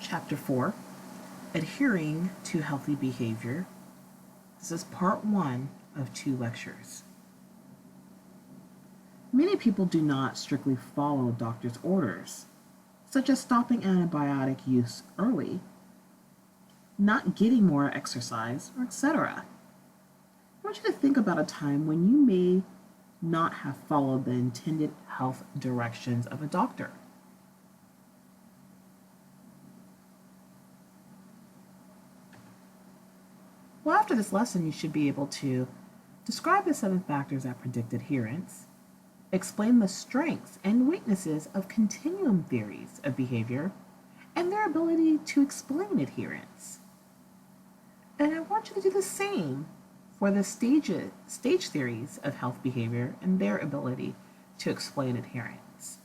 Chapter 4, Adhering to Healthy Behavior. This is part 1 of 2 lectures. Many people do not strictly follow doctor's orders, such as stopping antibiotic use early, not getting more exercise, or etc. I want you to think about a time when you may not have followed the intended health directions of a doctor. Well, after this lesson, you should be able to describe the 7 factors that predict adherence, explain the strengths and weaknesses of continuum theories of behavior, and their ability to explain adherence. And I want you to do the same for the stage theories of health behavior and their ability to explain adherence.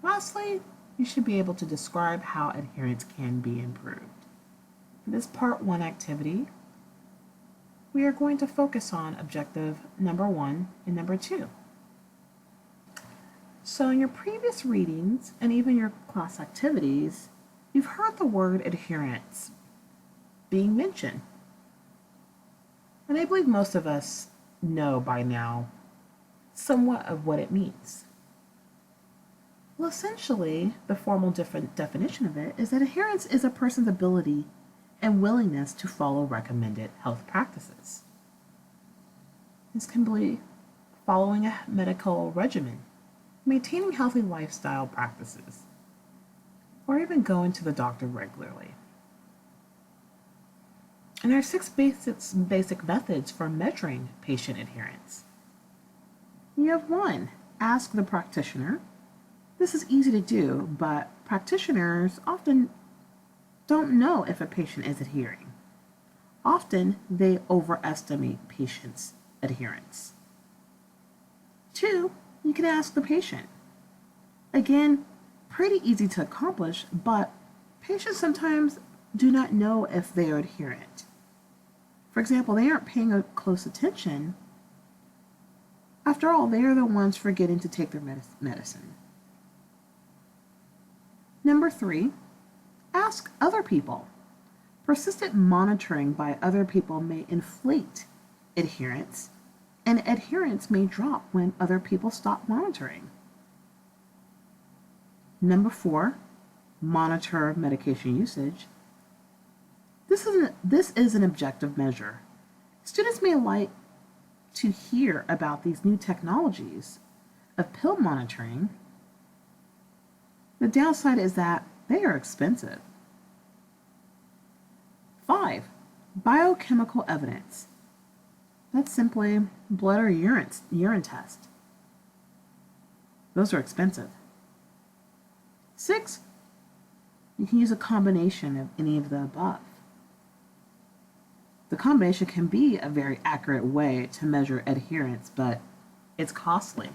Lastly, you should be able to describe how adherence can be improved. For this part 1 activity, we are going to focus on objective number 1 and number 2. So in your previous readings and even your class activities, you've heard the word adherence being mentioned. And I believe most of us know by now somewhat of what it means. Well, essentially, the formal definition of it is that adherence is a person's ability and willingness to follow recommended health practices. This can be following a medical regimen, maintaining healthy lifestyle practices, or even going to the doctor regularly. And there are 6 basic methods for measuring patient adherence. You have 1, ask the practitioner. This is easy to do, but practitioners often don't know if a patient is adhering. Often, they overestimate patients' adherence. 2, you can ask the patient. Again, pretty easy to accomplish, but patients sometimes do not know if they are adherent. For example, they aren't paying close attention. After all, they are the ones forgetting to take their medicine. Number 3, ask other people. Persistent monitoring by other people may inflate adherence, and adherence may drop when other people stop monitoring. Number 4, monitor medication usage. This is an objective measure. Students may like to hear about these new technologies of pill monitoring. The downside is that they are expensive. 5, biochemical evidence. That's simply blood or urine test. Those are expensive. 6, you can use a combination of any of the above. The combination can be a very accurate way to measure adherence, but it's costly.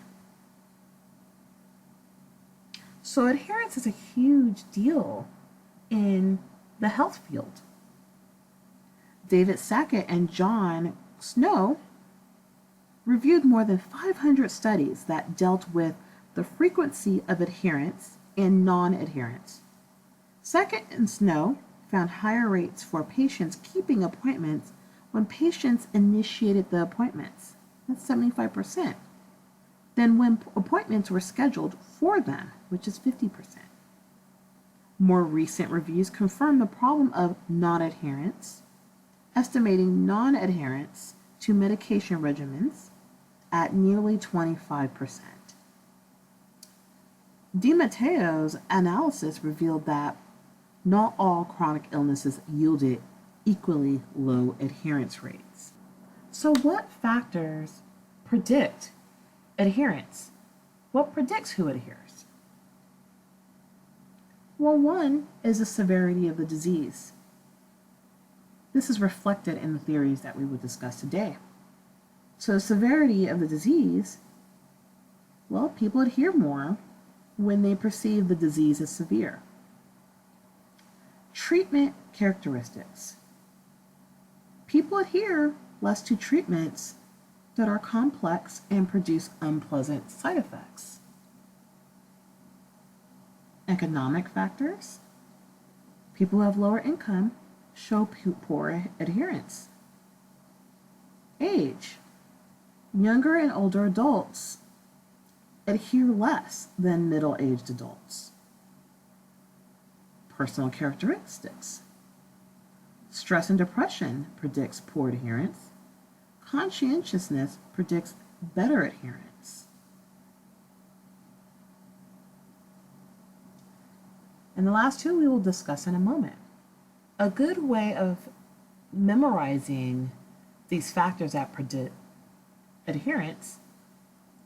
So adherence is a huge deal in the health field. David Sackett and John Snow reviewed more than 500 studies that dealt with the frequency of adherence and non-adherence. Sackett and Snow found higher rates for patients keeping appointments when patients initiated the appointments. That's 75%. Than when appointments were scheduled for them, which is 50%. More recent reviews confirm the problem of non-adherence, estimating non-adherence to medication regimens at nearly 25%. DiMatteo's analysis revealed that not all chronic illnesses yielded equally low adherence rates. So what factors predict adherence? What predicts who adheres? Well, 1 is the severity of the disease. This is reflected in the theories that we will discuss today. So the severity of the disease, well, people adhere more when they perceive the disease as severe. Treatment characteristics. People adhere less to treatments that are complex and produce unpleasant side effects. Economic factors. People who have lower income show poor adherence. Age. Younger and older adults adhere less than middle-aged adults. Personal characteristics. Stress and depression predicts poor adherence. Conscientiousness predicts better adherence. And the last two we will discuss in a moment. A good way of memorizing these factors that predict adherence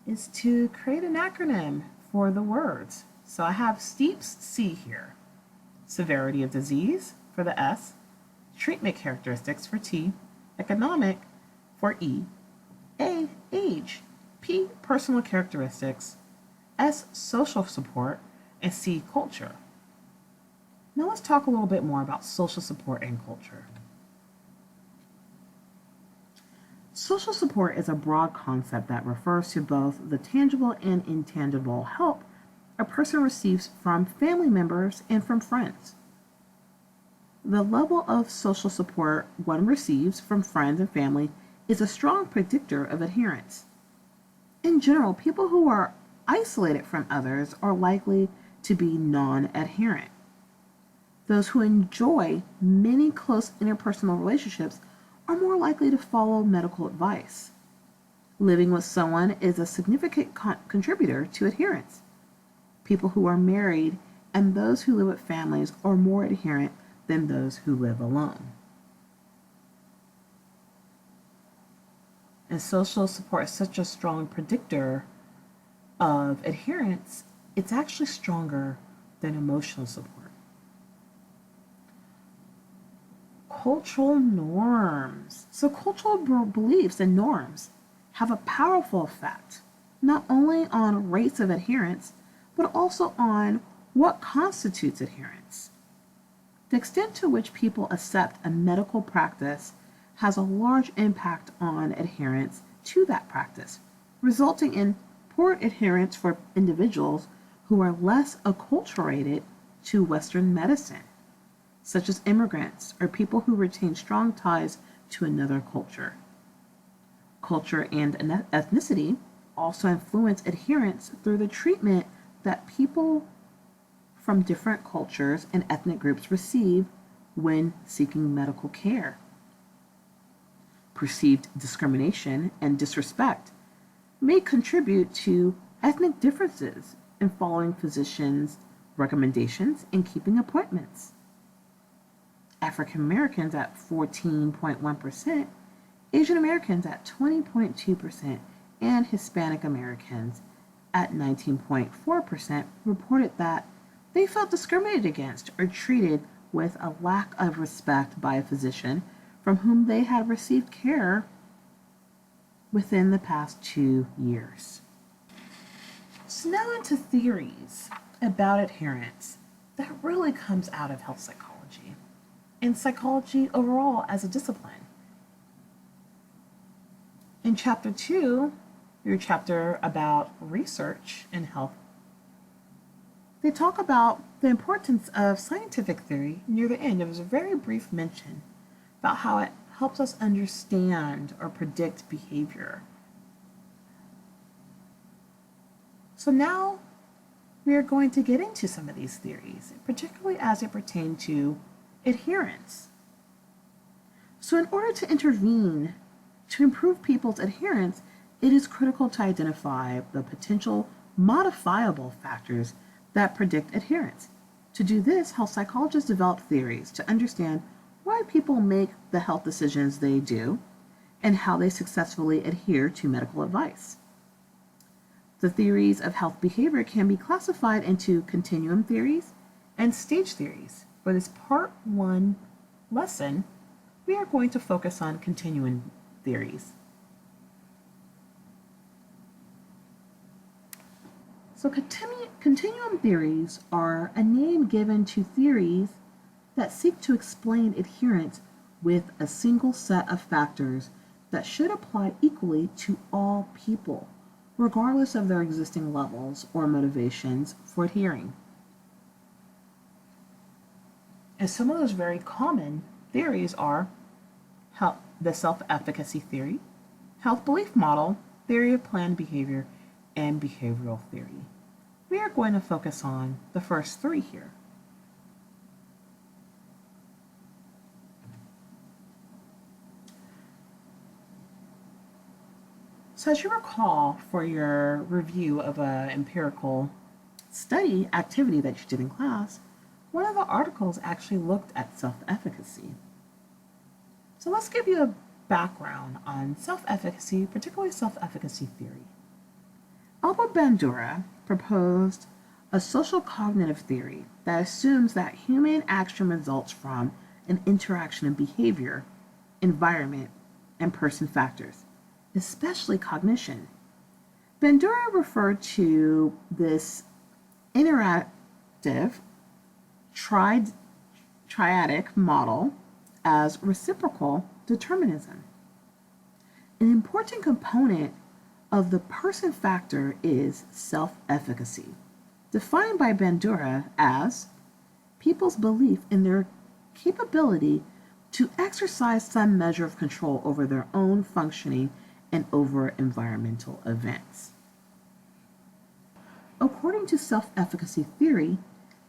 is to create an acronym for the words. So I have STEEPS C here. Severity of disease for the S, treatment characteristics for T, economic for E, A, age, P, personal characteristics, S, social support, and C, culture. Now let's talk a little bit more about social support and culture. Social support is a broad concept that refers to both the tangible and intangible help a person receives from family members and from friends. The level of social support one receives from friends and family is a strong predictor of adherence. In general, people who are isolated from others are likely to be non-adherent. Those who enjoy many close interpersonal relationships are more likely to follow medical advice. Living with someone is a significant contributor to adherence. People who are married and those who live with families are more adherent than those who live alone. And social support is such a strong predictor of adherence, it's actually stronger than emotional support. Cultural norms. So cultural beliefs and norms have a powerful effect, not only on rates of adherence, but also on what constitutes adherence. The extent to which people accept a medical practice has a large impact on adherence to that practice, resulting in poor adherence for individuals who are less acculturated to Western medicine, such as immigrants or people who retain strong ties to another culture. Culture and ethnicity also influence adherence through the treatment that people from different cultures and ethnic groups receive when seeking medical care. Perceived discrimination and disrespect may contribute to ethnic differences in following physicians' recommendations and keeping appointments. African Americans at 14.1%, Asian Americans at 20.2%, and Hispanic Americans at 19.4% reported that they felt discriminated against or treated with a lack of respect by a physician from whom they had received care within the past 2 years. So now into theories about adherence that really comes out of health psychology and psychology overall as a discipline. In chapter 2, your chapter about research in health, they talk about the importance of scientific theory. Near the end, there was a very brief mention about how it helps us understand or predict behavior. So now we are going to get into some of these theories, particularly as it pertains to adherence. So in order to intervene to improve people's adherence, it is critical to identify the potential modifiable factors that predict adherence. To do this, health psychologists develop theories to understand why people make the health decisions they do and how they successfully adhere to medical advice. The theories of health behavior can be classified into continuum theories and stage theories. For this part 1 lesson, we are going to focus on continuum theories. So continuum theories are a name given to theories that seek to explain adherence with a single set of factors that should apply equally to all people, regardless of their existing levels or motivations for adhering. And some of those very common theories are the self-efficacy theory, health belief model, theory of planned behavior, and behavioral theory. We are going to focus on the first three here. So as you recall for your review of an empirical study activity that you did in class, one of the articles actually looked at self-efficacy. So let's give you a background on self-efficacy, particularly self-efficacy theory. Albert Bandura proposed a social cognitive theory that assumes that human action results from an interaction of behavior, environment, and person factors, especially cognition. Bandura referred to this interactive triadic model as reciprocal determinism. An important component of the person factor is self-efficacy, defined by Bandura as people's belief in their capability to exercise some measure of control over their own functioning and over environmental events. According to self-efficacy theory,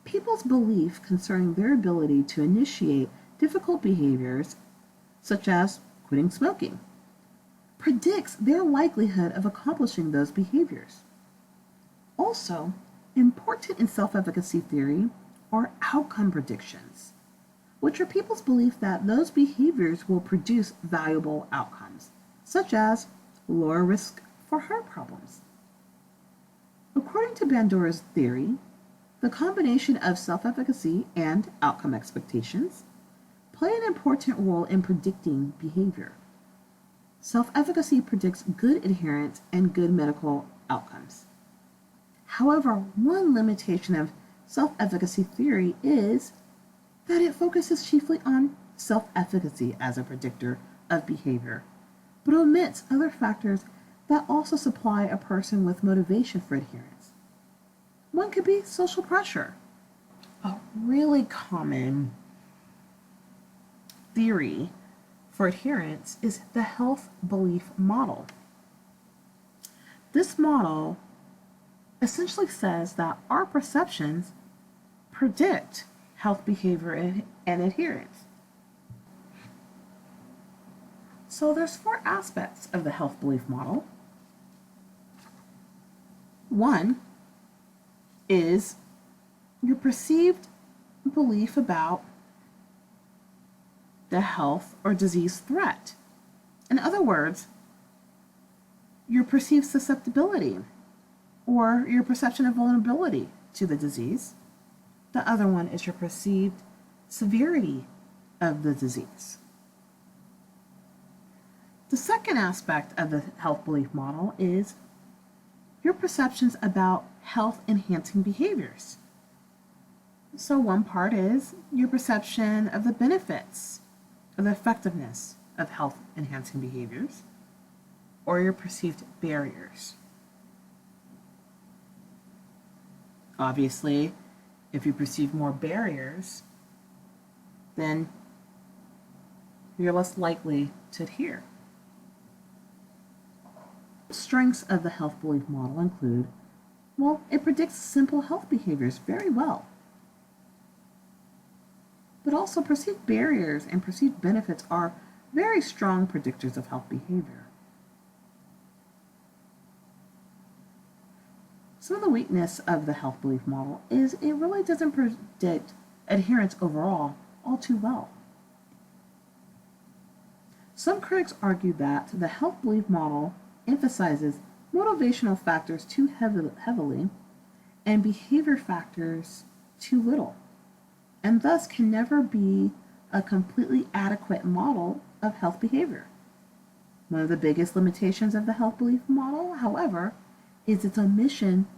people's belief concerning their ability to initiate difficult behaviors, such as quitting smoking, predicts their likelihood of accomplishing those behaviors. Also, important in self-efficacy theory are outcome predictions, which are people's belief that those behaviors will produce valuable outcomes, such as lower risk for heart problems. According to Bandura's theory, the combination of self-efficacy and outcome expectations play an important role in predicting behavior. Self-efficacy predicts good adherence and good medical outcomes. However, one limitation of self-efficacy theory is that it focuses chiefly on self-efficacy as a predictor of behavior, but omits other factors that also supply a person with motivation for adherence. One could be social pressure. A really common theory for adherence is the health belief model. This model essentially says that our perceptions predict health behavior and adherence. So there's four aspects of the health belief model. One is your perceived belief about the health or disease threat. In other words, your perceived susceptibility or your perception of vulnerability to the disease. The other one is your perceived severity of the disease. The second aspect of the health belief model is your perceptions about health-enhancing behaviors. So one part is your perception of the benefits, of the effectiveness of health-enhancing behaviors, or your perceived barriers. Obviously, if you perceive more barriers, then you're less likely to adhere. Strengths of the health belief model include, well, it predicts simple health behaviors very well. But also perceived barriers and perceived benefits are very strong predictors of health behavior. Some of the weakness of the health belief model is it really doesn't predict adherence overall all too well. Some critics argue that the health belief model emphasizes motivational factors too heavily and behavior factors too little, and thus can never be a completely adequate model of health behavior. One of the biggest limitations of the health belief model, however, is its omission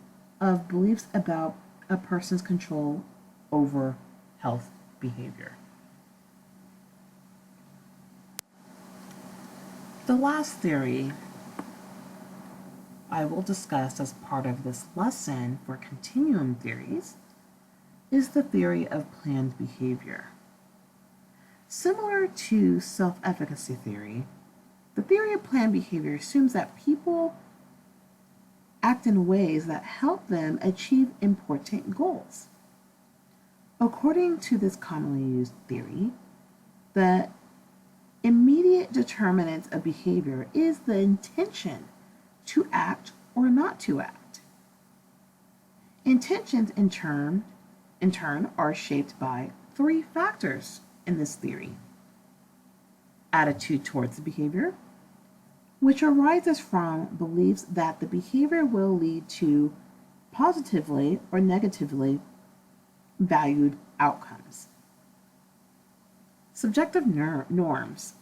of beliefs about a person's control over health behavior. The last theory I will discuss as part of this lesson for continuum theories is the theory of planned behavior. Similar to self-efficacy theory, the theory of planned behavior assumes that people act in ways that help them achieve important goals. According to this commonly used theory, the immediate determinant of behavior is the intention to act or not to act. Intentions, in turn, are shaped by three factors in this theory: attitude towards the behavior, which arises from beliefs that the behavior will lead to positively or negatively valued outcomes. Subjective norms,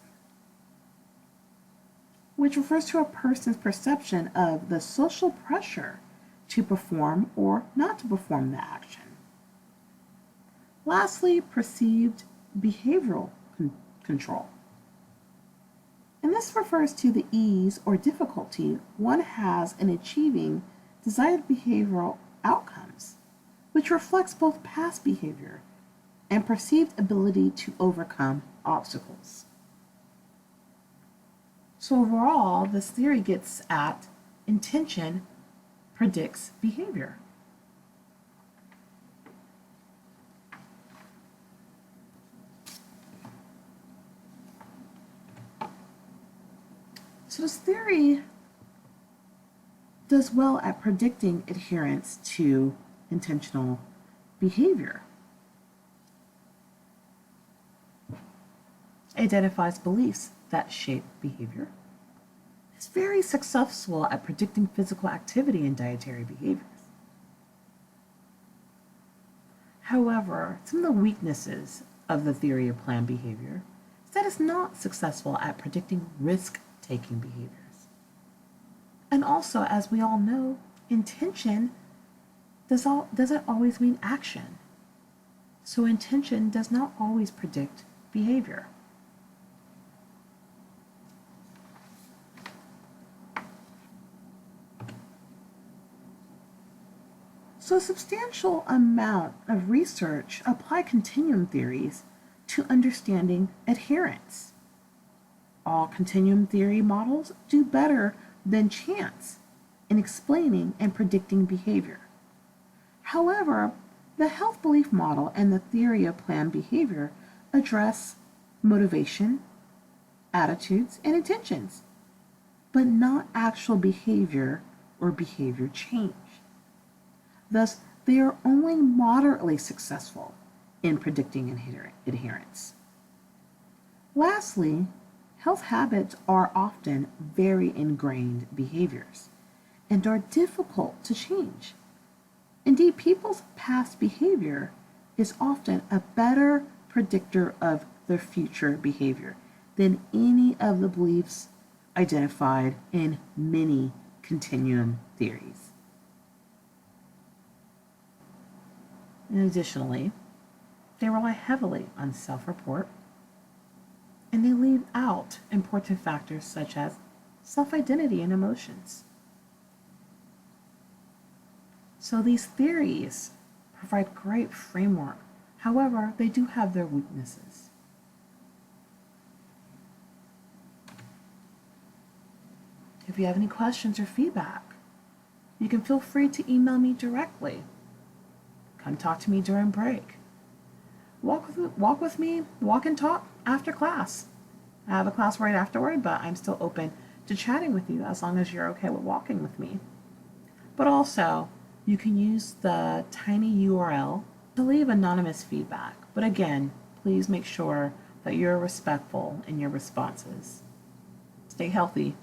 which refers to a person's perception of the social pressure to perform or not to perform the action. Lastly, perceived behavioral control. And this refers to the ease or difficulty one has in achieving desired behavioral outcomes, which reflects both past behavior and perceived ability to overcome obstacles. So overall, this theory gets at intention predicts behavior. So this theory does well at predicting adherence to intentional behavior. Identifies beliefs that shape behavior. It's very successful at predicting physical activity and dietary behaviors. However, some of the weaknesses of the theory of planned behavior is that it's not successful at predicting risk-taking behaviors. And also, as we all know, intention doesn't always mean action. So intention does not always predict behavior. So a substantial amount of research apply continuum theories to understanding adherence. All continuum theory models do better than chance in explaining and predicting behavior. However, the health belief model and the theory of planned behavior address motivation, attitudes, and intentions, but not actual behavior or behavior change. Thus, they are only moderately successful in predicting adherence. Lastly, health habits are often very ingrained behaviors and are difficult to change. Indeed, people's past behavior is often a better predictor of their future behavior than any of the beliefs identified in many continuum theories. And additionally, they rely heavily on self-report, and they leave out important factors such as self-identity and emotions. So these theories provide great framework. However, they do have their weaknesses. If you have any questions or feedback, you can feel free to email me directly. Come talk to me during break. Walk with me, walk and talk after class. I have a class right afterward, but I'm still open to chatting with you as long as you're okay with walking with me. But also, you can use the tiny URL to leave anonymous feedback. But again, please make sure that you're respectful in your responses. Stay healthy.